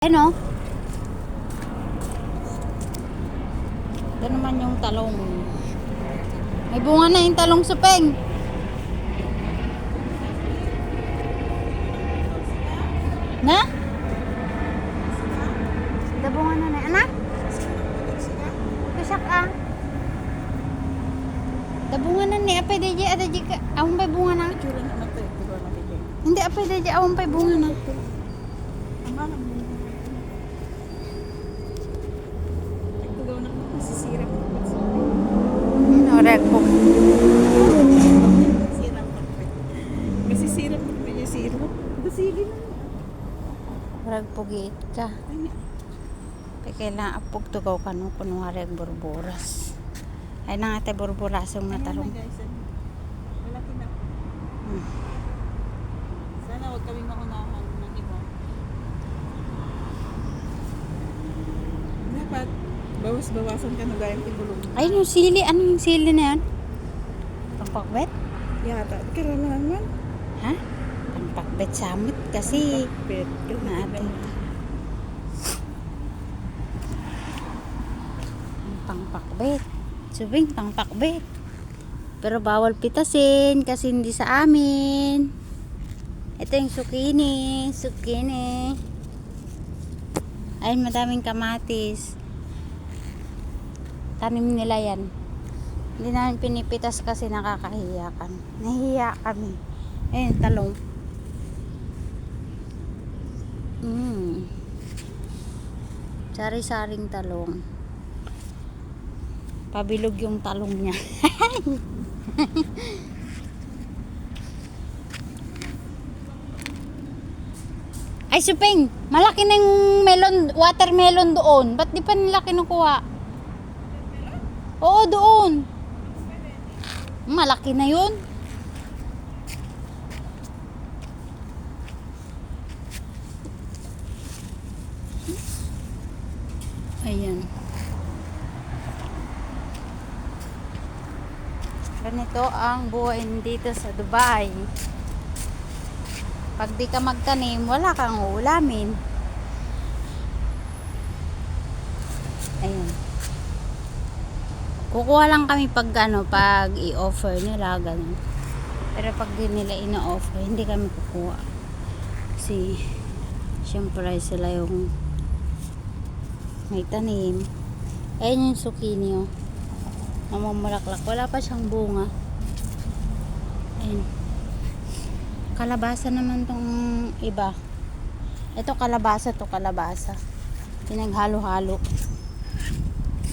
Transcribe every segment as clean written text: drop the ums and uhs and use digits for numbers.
Ano? Ito naman yung talong. May bunga na yung talong supeng. Na? Ito bunga na na. Anak? Kasak ah. Ito bunga na ni. Apay dahi adaji ka. Awang pa'y bunga na. Hindi apay dahi awang pa'y bunga na. Orek po. Masisirap mo yung siro. Basili na. Orek po giit ka. Kaya kailangan apog tugaw ka no. Kuno orek burburas. Ay na nga tayo burburasong na talong. Malaki na. Sana huwag kami maunahan ng iba. Dapat bawas-bawasan ka na gayang tigulong. Ay yung sili. Ano yung sili na yan? Pampakbet? Yata, karanaman. Ha? Pampakbet samit kasi Pet. natin. Pangpakbet. Subing pangpakbet. Pero bawal pitasin kasi hindi sa amin. Ito yung zucchini. Zucchini. Ayun, madaming kamatis. Tanim nila yan. Hindi namin pinipitas kasi nakakahiya kami. Nahiya kami. Ayun, talong. Sari-saring talong. Pabilog yung talong niya. Ay, Supeng, malaki na yung melon, watermelon doon. Ba't di pa nila kinukuha? Oo, doon. Malaki na yun. Ayan. Ganito ang buhay dito sa Dubai. Pag di ka magtanim, wala kang ulamin. Ayan. Kukuha lang kami pag pag i-offer nila, ganun. Pero pag di nila ina-offer, hindi kami kukuha. Kasi, syempre sila yung may tanim. Ayan yung zucchini, oh. Namumulaklak. Wala pa siyang bunga. Ayan. Kalabasa naman tong iba. Ito kalabasa to, kalabasa. Pinaghalo-halo.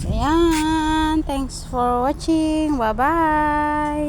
Ayan. Thanks for watching. Bye-bye.